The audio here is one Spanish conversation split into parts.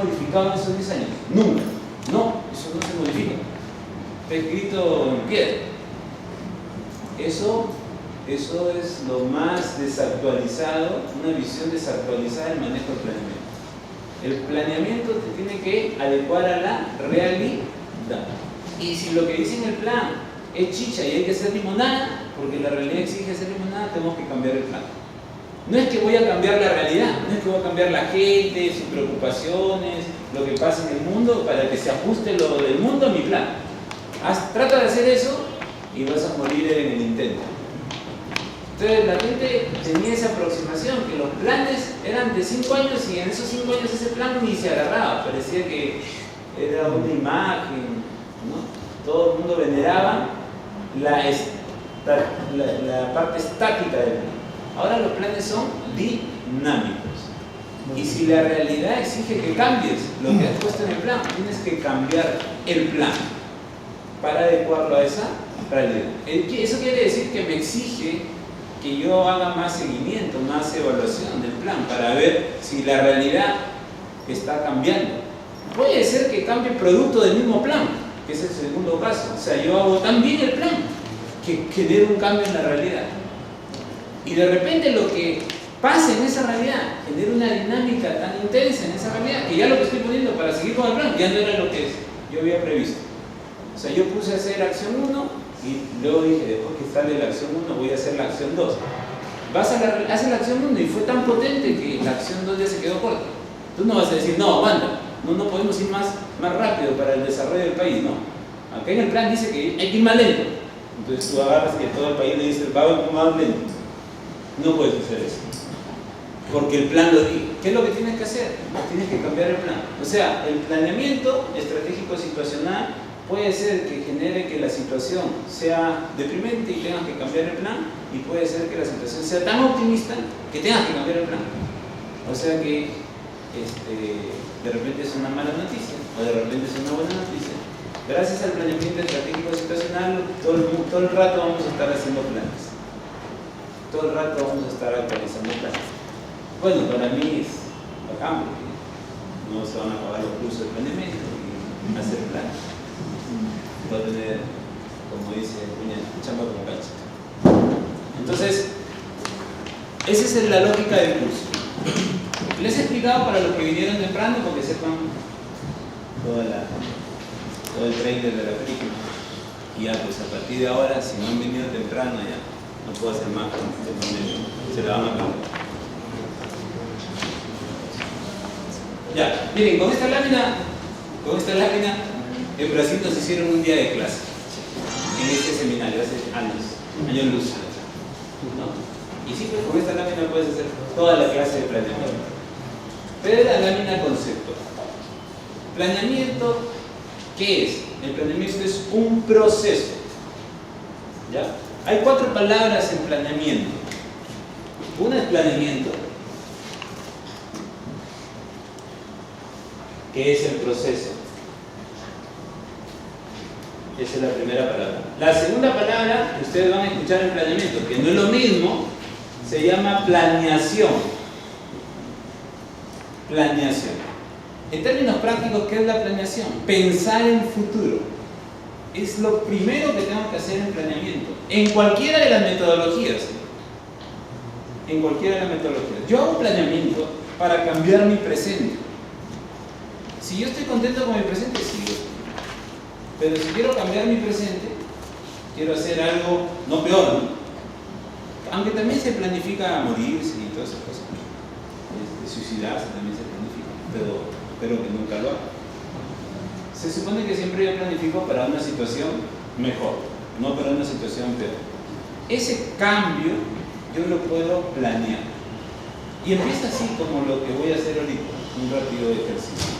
modificado en esos 10 años? Nunca. No, eso no se modifica. Está escrito en piedra. Eso es lo más desactualizado, una visión desactualizada del manejo del planeamiento. El planeamiento te tiene que adecuar a la realidad. Y si lo que dice en el plan es chicha y hay que hacer limonada, porque la realidad exige hacer limonada, tenemos que cambiar el plan. No es que voy a cambiar la realidad, no es que voy a cambiar la gente, sus preocupaciones, lo que pasa en el mundo, para que se ajuste lo del mundo a mi plan. Trata de hacer eso y vas a morir en el intento. Entonces la gente tenía esa aproximación, que los planes eran de 5 años y en esos 5 años ese plan ni se agarraba, parecía que era una imagen, ¿no? Todo el mundo veneraba la parte estática del plan. Ahora los planes son dinámicos. Y si la realidad exige que cambies lo que has puesto en el plan, tienes que cambiar el plan para adecuarlo a esa realidad. Eso quiere decir que me exige que yo haga más seguimiento, más evaluación del plan para ver si la realidad está cambiando. Puede ser que cambie producto del mismo plan, que es el segundo caso. O sea, yo hago tan bien el plan que genere un cambio en la realidad. Y de repente lo que pasa en esa realidad genera una dinámica tan intensa en esa realidad que ya lo que estoy poniendo para seguir con el plan ya no era lo que yo había previsto. O sea, yo puse a hacer acción 1 y luego dije, después que sale la acción 1 voy a hacer la acción 2. Haces la acción 1 y fue tan potente que la acción 2 ya se quedó corta. Tú no vas a decir, no, aguanta, no podemos ir más rápido para el desarrollo del país, no. Acá en el plan dice que hay que ir más lento. Entonces tú agarras que todo el país le dice, va más lento. No puedes hacer eso. Porque el plan lo dice. ¿Qué es lo que tienes que hacer? Tienes que cambiar el plan. O sea, el planeamiento estratégico situacional puede ser que genere que la situación sea deprimente y tengas que cambiar el plan, y puede ser que la situación sea tan optimista que tengas que cambiar el plan. O sea que de repente es una mala noticia o de repente es una buena noticia. Gracias al planeamiento estratégico situacional todo el rato vamos a estar haciendo planes. Todo el rato vamos a estar actualizando planes. Bueno, para mí es bacán porque no se van a acabar los cursos de planeamiento y hacer planes. Va a tener, como dice Puña, chamba como cancha. Entonces, esa es la lógica del curso. Les he explicado para los que vinieron temprano, porque sepan todo el trailer de la película. Y ya, pues a partir de ahora, si no han venido temprano, ya no puedo hacer más, se la van a acabar. Ya, miren, con esta lámina, en Brasil nos hicieron un día de clase en este seminario hace años luz, ¿no? Y sí, pues con esta lámina puedes hacer toda la clase de planeamiento. Pero es la lámina concepto. Planeamiento, ¿qué es? El planeamiento es un proceso. ¿Ya? Hay 4 palabras en planeamiento. Una es planeamiento, que es el proceso. Esa es la primera palabra. La segunda palabra que ustedes van a escuchar en planeamiento, que no es lo mismo, se llama planeación. Planeación. En términos prácticos, ¿qué es la planeación? Pensar en futuro. Es lo primero que tengo que hacer en planeamiento. En cualquiera de las metodologías. En cualquiera de las metodologías. Yo hago planeamiento para cambiar mi presente. Si yo estoy contento con mi presente, sigo. Pero si quiero cambiar mi presente, quiero hacer algo no peor, ¿no? Aunque también se planifica morirse y todas esas cosas. Suicidarse también se planifica, pero espero que nunca lo haga. Se supone que siempre yo planifico para una situación mejor, no para una situación peor. Ese cambio yo lo puedo planear. Y empieza así como lo que voy a hacer ahorita, un rápido ejercicio.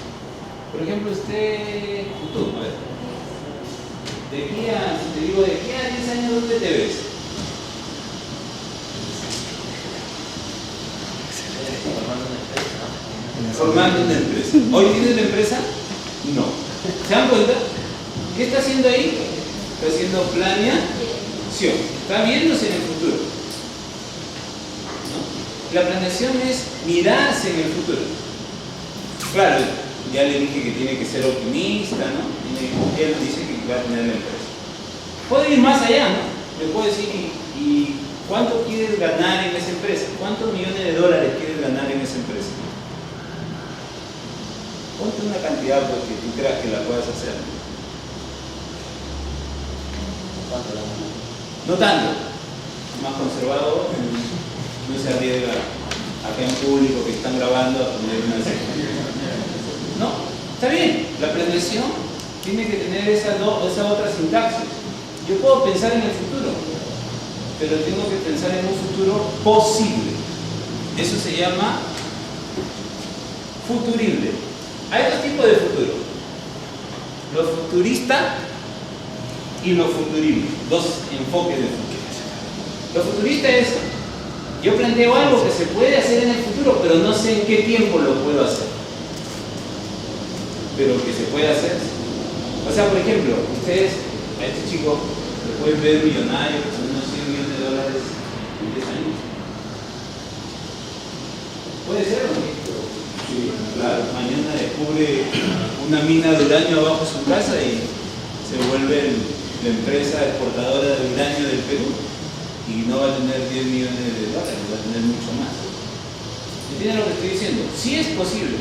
Por ejemplo, tú, a ver, si te digo, de aquí a 10 años, ¿dónde te ves? Formando una empresa. ¿Hoy tienes la empresa? No. ¿Se dan cuenta? ¿Qué está haciendo ahí? Está haciendo planeación. Está viéndose en el futuro. ¿No? La planeación es mirarse en el futuro. Claro, ya le dije que tiene que ser optimista, ¿no? Él dice que va a tener la empresa. Puedo ir más allá, ¿no? Le puedo decir, ¿y cuánto quieres ganar en esa empresa? ¿Cuántos millones de dólares quieres ganar en esa empresa? Ponte una cantidad pues, que tú creas que la puedas hacer. No tanto. Más conservador, no se arriesga acá en público que están grabando a poner una ceja. No, está bien. La planeación tiene que tener esa otra sintaxis. Yo puedo pensar en el futuro, pero tengo que pensar en un futuro posible. Eso se llama futurible. Hay dos tipos de futuro: lo futurista y lo futurible. Dos enfoques de futuro. Lo futurista es: yo planteo algo que se puede hacer en el futuro, pero no sé en qué tiempo lo puedo hacer. Pero que se puede hacer. O sea, por ejemplo, ustedes, a este chico, lo pueden ver millonario con unos 100 millones de dólares en 10 años. ¿Puede ser o no? Sí, claro. Mañana descubre una mina de uranio abajo de su casa y se vuelve la empresa exportadora de uranio del Perú. Y no va a tener 10 millones de dólares, va a tener mucho más. ¿Entienden lo que estoy diciendo? Sí es posible.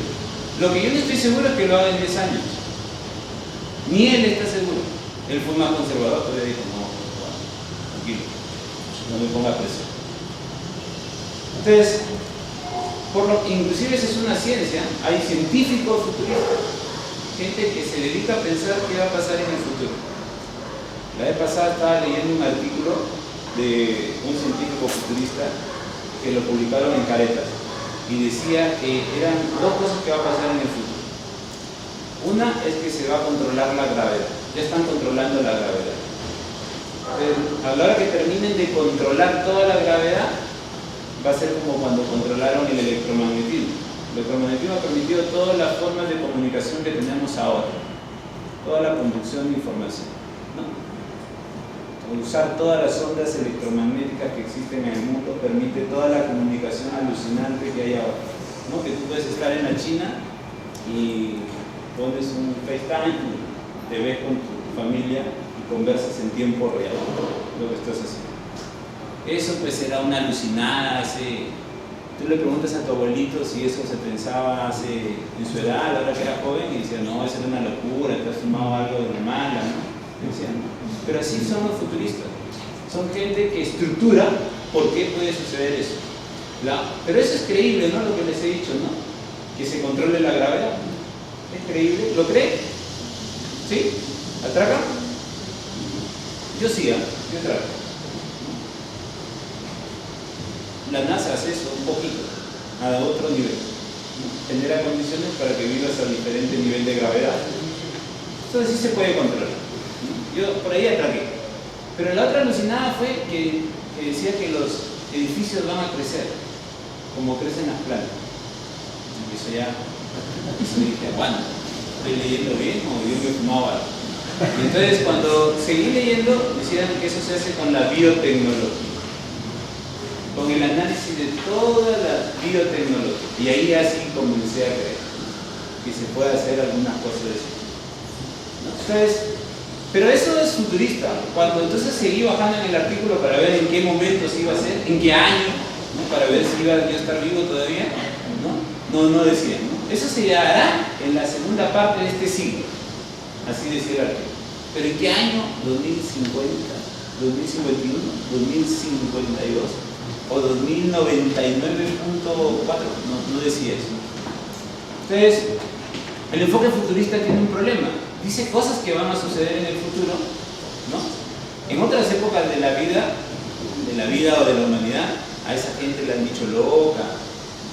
Lo que yo no estoy seguro es que lo haga en 10 años. Ni él está seguro. Él fue más conservador, todavía dijo, no, tranquilo, no me ponga presión. Entonces, inclusive esa es una ciencia. Hay científicos futuristas, gente que se dedica a pensar qué va a pasar en el futuro. La vez pasada estaba leyendo un artículo de un científico futurista que lo publicaron en Caretas y decía que eran dos cosas que va a pasar en el futuro. Una es que se va a controlar la gravedad. Ya están controlando la gravedad. Pero a la hora que terminen de controlar toda la gravedad, va a ser como cuando controlaron el electromagnetismo. El electromagnetismo ha permitido todas las formas de comunicación que tenemos ahora, toda la conducción de información, ¿no? Usar todas las ondas electromagnéticas que existen en el mundo permite toda la comunicación alucinante que hay ahora, ¿no? Que tú puedes estar en la China y pones un FaceTime, te ves con tu familia y conversas en tiempo real lo que estás haciendo. Eso pues era una alucinada. Tú le preguntas a tu abuelito si eso se pensaba en su edad, a la hora que era joven, y decía, no, eso era una locura, te has fumado algo de mala, ¿no? Decían, pero así son los futuristas. Son gente que estructura por qué puede suceder eso. Pero eso es creíble, ¿no? Lo que les he dicho, ¿no? Que se controle la gravedad. ¿Es creíble? ¿Lo cree? ¿Sí? ¿Atraca? Yo sí, yo atraco. La NASA hace eso un poquito, a otro nivel. Genera condiciones para que vivas a diferente nivel de gravedad. Entonces sí se puede controlar. Yo por ahí atraqué. Pero la otra alucinada fue que decía que los edificios van a crecer, como crecen las plantas. Y eso ya, dije, bueno, ¿estoy leyendo bien o yo me fumaba algo? Y entonces cuando seguí leyendo, decían que eso se hace con la biotecnología, con el análisis de toda la biotecnología. Y ahí así comencé a creer que se puede hacer algunas cosas de eso, ¿no? Entonces, pero eso es futurista. Cuando entonces seguí bajando en el artículo para ver en qué momento se iba a hacer, en qué año, ¿no? Para ver si iba yo a estar vivo todavía, no decía, ¿no? Eso se hará en la segunda parte de este siglo, así decía el artículo. Pero ¿en qué año? 2050, 2051, 2052 o 2099.4, no decía eso. Entonces, el enfoque futurista tiene un problema. Dice cosas que van a suceder en el futuro, ¿no? En otras épocas de la vida o de la humanidad, a esa gente le han dicho loca,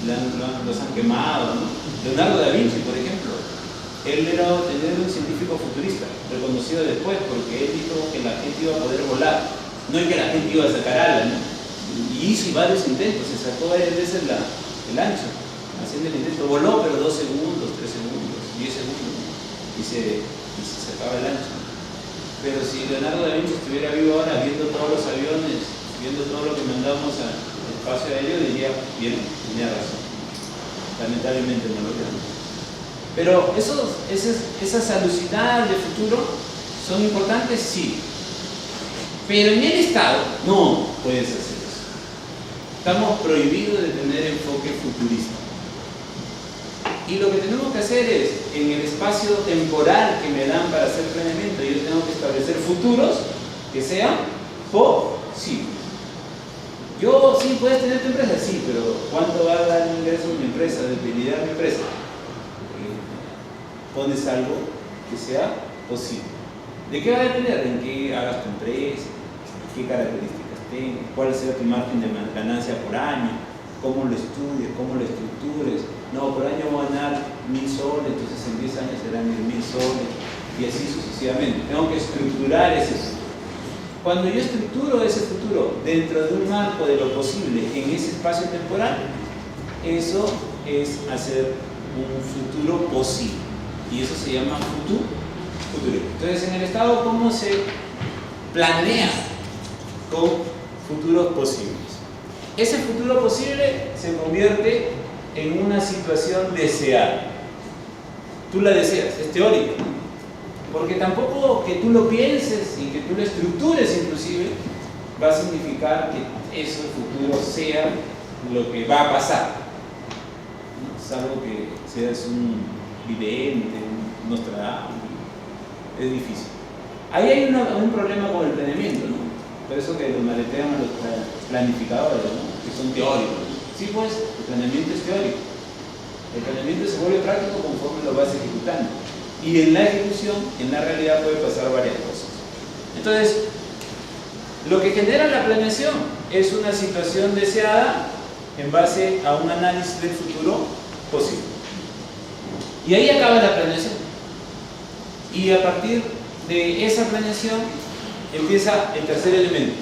los han quemado, ¿no? Leonardo da Vinci, por ejemplo, él era un científico futurista, reconocido después porque él dijo que la gente iba a poder volar, no es que la gente iba a sacar alas, ¿no? Y hizo varios intentos, se sacó varias veces el ancho, haciendo el intento, voló pero 2 segundos, 3 segundos, 10 segundos, y se sacaba el ancho. Pero si Leonardo da Vinci estuviera vivo ahora, viendo todos los aviones, viendo todo lo que mandamos al espacio aéreo, diría, bien, tenía razón. Lamentablemente no lo tenemos. Pero esas alucinadas de futuro son importantes, sí. Pero en el Estado no puedes hacer eso. Estamos prohibidos de tener enfoque futurista. Y lo que tenemos que hacer es, en el espacio temporal que me dan para hacer planeamiento, yo tengo que establecer futuros que sean posibles. Yo, sí, puedes tener tu empresa, sí, pero ¿cuánto va a dar el ingreso mi empresa, de utilidad mi empresa? Pones algo que sea posible. ¿De qué va a depender? En qué hagas tu empresa, qué características tengas, cuál será tu margen de ganancia por año, cómo lo estudies, cómo lo estructures. No, por año voy a ganar 1.000 soles, entonces en 10 años serán 1.000 soles, y así sucesivamente. Tengo que estructurar ese futuro. Cuando yo estructuro ese futuro dentro de un marco de lo posible en ese espacio temporal, eso es hacer un futuro posible. Y eso se llama futuro. Entonces, en el Estado, ¿cómo se planea con futuros posibles? Ese futuro posible se convierte en una situación deseada. Tú la deseas, es teórico. Porque tampoco que tú lo pienses y que tú lo estructures inclusive va a significar que ese futuro sea lo que va a pasar. ¿No? Salvo que seas un vidente, un Nostradamus, es difícil. Ahí hay un problema con el planeamiento, ¿no? Por eso que los maletean a los planificadores, ¿no? Que son teóricos. Sí, pues, el planeamiento es teórico. El planeamiento se vuelve práctico conforme lo vas ejecutando. Y en la ejecución, en la realidad, puede pasar varias cosas. Entonces, lo que genera la planeación es una situación deseada en base a un análisis del futuro posible. Y ahí acaba la planeación. Y a partir de esa planeación empieza el tercer elemento,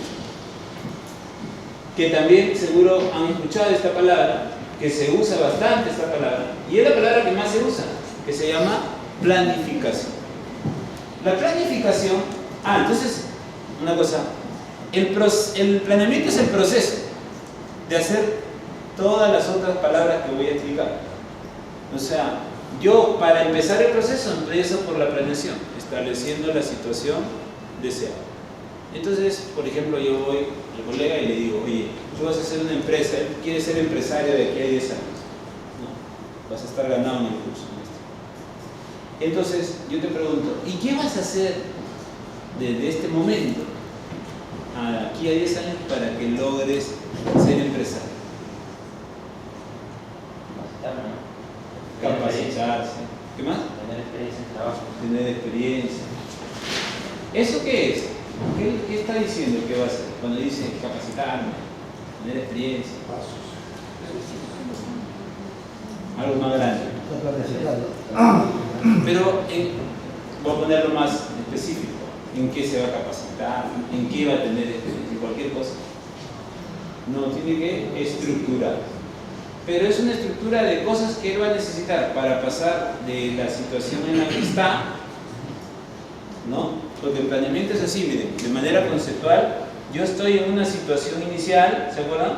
que también seguro han escuchado esta palabra, que se usa bastante esta palabra, y es la palabra que más se usa, que se llama planificación. La planificación, entonces, una cosa, el planeamiento es el proceso de hacer todas las otras palabras que voy a explicar. O sea, yo para empezar el proceso empiezo por la planeación, estableciendo la situación deseada. Entonces, por ejemplo, yo voy al colega y le digo, oye, tú vas a hacer una empresa, él quiere ser empresario de aquí a 10 años, ¿no? Vas a estar ganado en el curso. Entonces, yo te pregunto, ¿y qué vas a hacer desde este momento a aquí a 10 años para que logres ser empresario? Capacitarse. ¿Qué más? Tener experiencia en trabajo. Tener experiencia. ¿Eso qué es? ¿Qué está diciendo que va a hacer? Cuando dice capacitarme, tener experiencia. Algo más grande. Pero voy a ponerlo más específico. ¿En qué se va a capacitar? ¿En qué va a tener experiencia? Cualquier cosa. No, tiene que estructurar. Pero es una estructura de cosas que él va a necesitar para pasar de la situación en la que está, ¿no? Porque el planeamiento es así, miren, de manera conceptual, yo estoy en una situación inicial, ¿se acuerdan?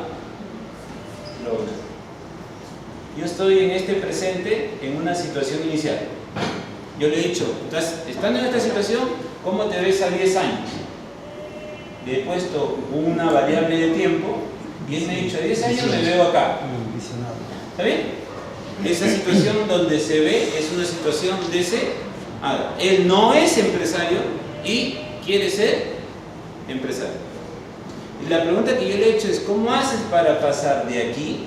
Yo estoy en este presente en una situación inicial. Yo le he dicho, estando en esta situación, ¿cómo te ves a 10 años? Le he puesto una variable de tiempo y él me ha dicho, a 10 años me veo acá. ¿Está bien? Esa situación donde se ve es una situación deseada. Él no es empresario y quiere ser empresario. Y la pregunta que yo le he hecho es, ¿cómo haces para pasar de aquí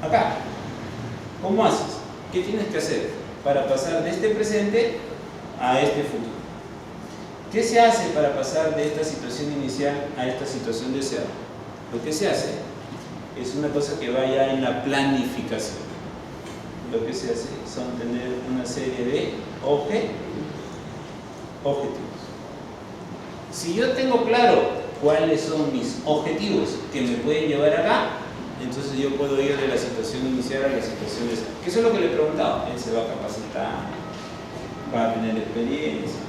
a acá? ¿Cómo haces? ¿Qué tienes que hacer para pasar de este presente a este futuro? ¿Qué se hace para pasar de esta situación inicial a esta situación deseada? Lo que se hace es una cosa que vaya en la planificación. Lo que se hace son tener una serie de objetivos. Si yo tengo claro cuáles son mis objetivos que me pueden llevar acá, entonces yo puedo ir de la situación inicial a la situación deseada. Que eso es lo que le he preguntado. Él se va a capacitar, va a tener experiencia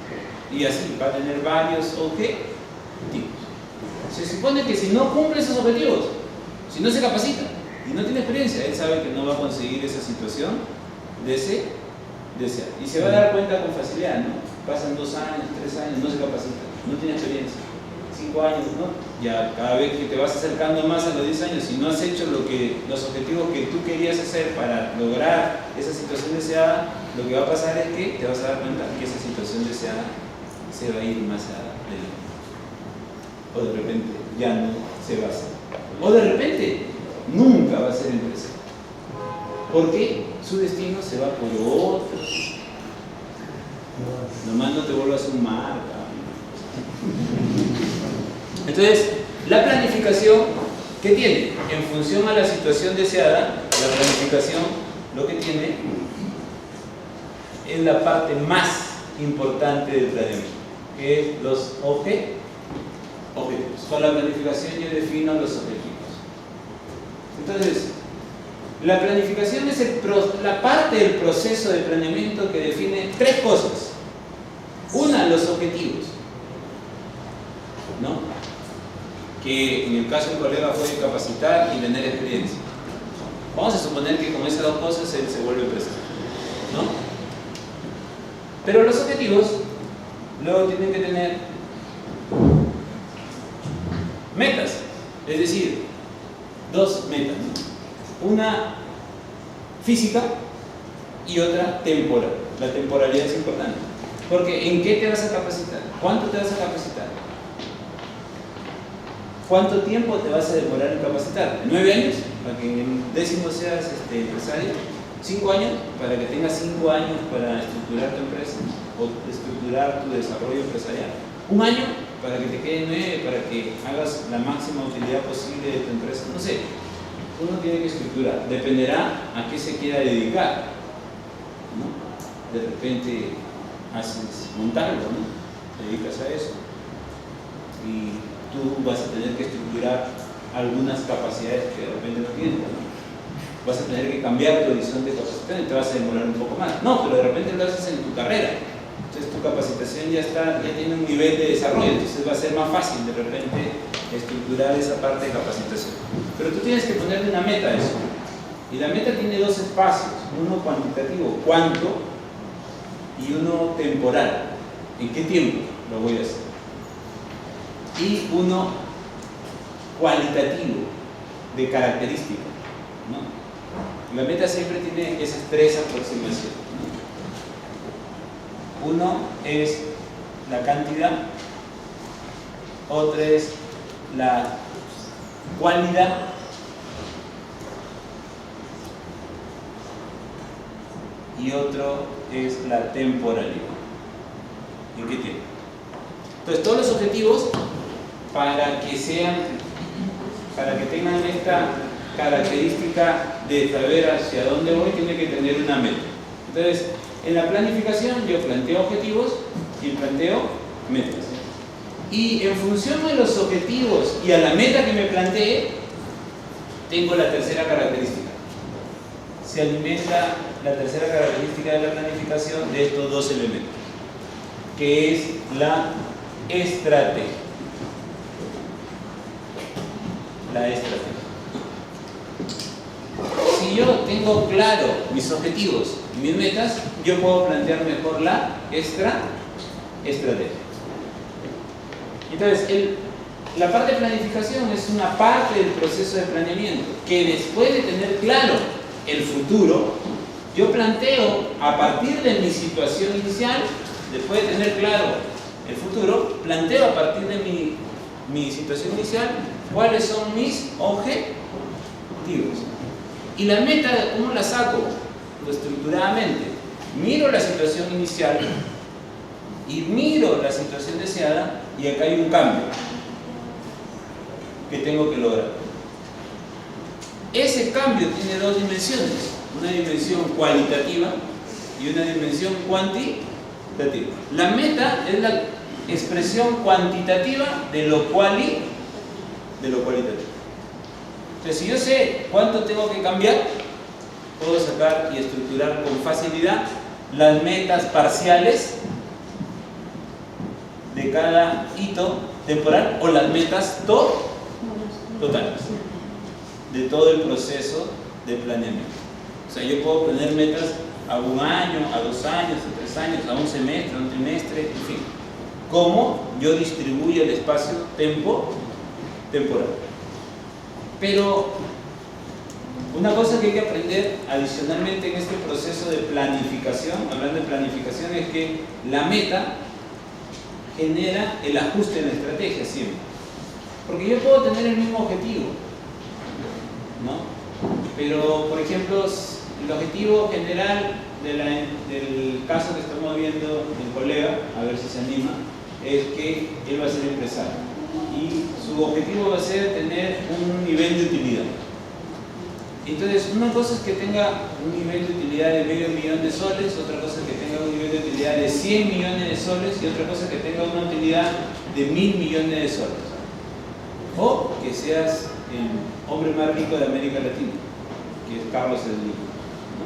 y así va a tener varios objetivos. Se supone que si no cumple esos objetivos, si no se capacita y no tiene experiencia, él sabe que no va a conseguir esa situación de ese deseado. Y se va a dar cuenta con facilidad, ¿no? Pasan 2 años, 3 años, no se capacita, no tiene experiencia. 5 años, ¿no? Ya cada vez que te vas acercando más a los 10 años, si no has hecho los objetivos que tú querías hacer para lograr esa situación deseada, lo que va a pasar es que te vas a dar cuenta que esa situación deseada se va a ir más adelante. O de repente ya no se va a hacer. O de repente nunca va a ser empresario. Porque su destino se va por otros. Nomás no te vuelvas un marca. Entonces, la planificación, ¿qué tiene? En función a la situación deseada, la planificación lo que tiene es la parte más importante del planeamiento, que es los objetivos. Con la planificación yo defino los objetivos. Entonces, la planificación es la parte del proceso de planeamiento que define 3 cosas. Una, los objetivos, ¿no? Que en el caso del colega puede capacitar y tener experiencia. Vamos a suponer que con esas 2 cosas él se vuelve empresario, ¿no? Pero los objetivos luego tienen que tener metas, es decir, 2 metas, ¿no? Una física y otra temporal. La temporalidad es importante, porque ¿en qué te vas a capacitar? ¿Cuánto te vas a capacitar? ¿Cuánto tiempo te vas a demorar en capacitar? 9 años, para que en el 10º seas empresario. 5 años, para que tengas 5 años para estructurar tu empresa o estructurar tu desarrollo empresarial. 1 año, para que te quede 9, para que hagas la máxima utilidad posible de tu empresa. No sé, uno tiene que estructurar. Dependerá a qué se quiera dedicar, ¿no? De repente haces montarlo, ¿no? Te dedicas a eso. Y tú vas a tener que estructurar algunas capacidades que de repente no tienes, ¿no? Vas a tener que cambiar tu horizonte de capacitación y te vas a demorar un poco más. No, pero de repente lo haces en tu carrera. Entonces tu capacitación ya tiene un nivel de desarrollo, entonces va a ser más fácil de repente estructurar esa parte de capacitación. Pero tú tienes que ponerle una meta a eso. Y la meta tiene 2 espacios, uno cuantitativo, cuánto, y uno temporal, ¿en qué tiempo lo voy a hacer? Y uno cualitativo, de característica, ¿no? La meta siempre tiene esas 3 aproximaciones, ¿no? Uno es la cantidad, otro es la cualidad y otro es la temporalidad. ¿En qué tiempo? Entonces todos los objetivos, para que tengan esta característica de saber hacia dónde voy, tiene que tener una meta. Entonces, en la planificación yo planteo objetivos y planteo metas. Y en función de los objetivos y a la meta que me planteé, tengo la tercera característica. Se alimenta la tercera característica de la planificación de estos 2 elementos, que es la estrategia. La estrategia. Si yo tengo claro mis objetivos y mis metas, yo puedo plantear mejor la estrategia. Entonces, la parte de planificación es una parte del proceso de planeamiento que después de tener claro el futuro, yo planteo a partir de mi situación inicial, después de tener claro el futuro, planteo a partir de mi situación inicial cuáles son mis objetivos. Y la meta, ¿cómo la saco? Pues estructuradamente. Miro la situación inicial y miro la situación deseada, y acá hay un cambio que tengo que lograr. Ese cambio tiene 2 dimensiones, una dimensión cualitativa y una dimensión cuantitativa. La meta es la expresión cuantitativa de lo cualitativo. Entonces, si yo sé cuánto tengo que cambiar, puedo sacar y estructurar con facilidad las metas parciales de cada hito temporal o las metas totales de todo el proceso de planeamiento. O sea, yo puedo poner metas a 1 año, a 2 años, a 3 años, a un semestre, a un trimestre, en fin. Cómo yo distribuyo el espacio temporal. Pero una cosa que hay que aprender adicionalmente en este proceso de planificación, hablando de planificación, es que la meta genera el ajuste en la estrategia siempre. Porque yo puedo tener el mismo objetivo, ¿no? Pero, por ejemplo, el objetivo general del caso que estamos viendo del colega, a ver si se anima, es que él va a ser empresario. Y su objetivo va a ser tener un nivel de utilidad. Entonces, una cosa es que tenga un nivel de utilidad de $500,000 de soles, otra cosa es que tenga un nivel de utilidad de 100 millones de soles y otra cosa es que tenga una utilidad de 1.000 millones de soles. O que seas el hombre más rico de América Latina, que es Carlos Slim, ¿no?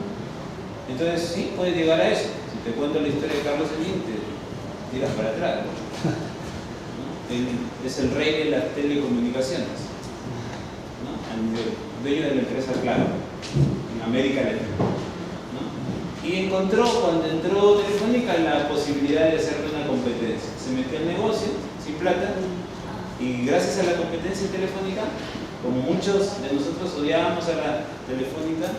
Entonces, sí, puedes llegar a eso. Si te cuento la historia de Carlos Slim, te tiras para atrás, ¿no? Es el rey de las telecomunicaciones, ¿no? Dueño de la empresa Claro en América Latina, ¿no? Y encontró, cuando entró Telefónica, la posibilidad de hacerle una competencia. Se metió al negocio sin plata y gracias a la competencia telefónica, como muchos de nosotros odiábamos a la Telefónica,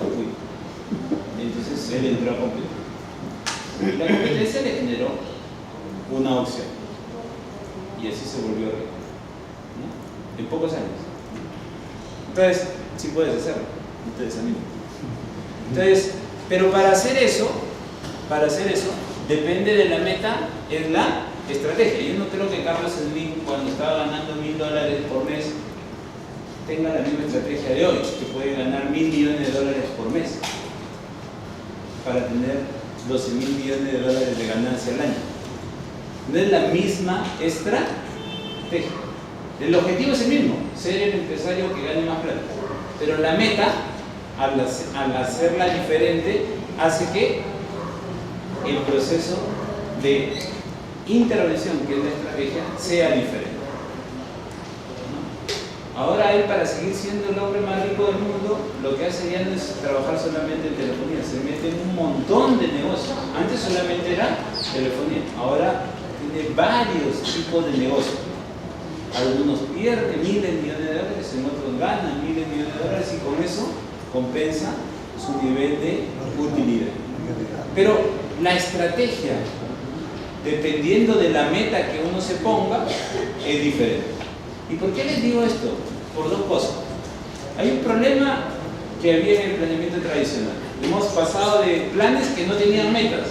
entonces él entró a competir. Y la competencia le generó una opción. Y así se volvió rico, ¿no? En pocos años. Entonces, sí puedes hacerlo, no te desanimes. Entonces, pero para hacer eso, depende de la meta, es la estrategia. Yo no creo que Carlos Slim, cuando estaba ganando $1.000 por mes, tenga la misma estrategia de hoy, que puede ganar $1.000 millones por mes para tener $12.000 millones de ganancia al año. No es la misma estrategia. El objetivo es el mismo, ser el empresario que gane más plata. Pero la meta, al hacerla diferente, hace que el proceso de intervención, que es la estrategia, sea diferente. Ahora él, para seguir siendo el hombre más rico del mundo, lo que hace ya no es trabajar solamente en telefonía, se mete en un montón de negocios. Antes solamente era telefonía, ahora tiene varios tipos de negocios. Algunos pierden miles de millones de dólares, en otros ganan miles de millones de dólares y con eso compensa su nivel de utilidad. Pero la estrategia, dependiendo de la meta que uno se ponga, es diferente. ¿Y por qué les digo esto? Por dos cosas. Hay un problema que había en el planeamiento tradicional. Hemos pasado de planes que no tenían metas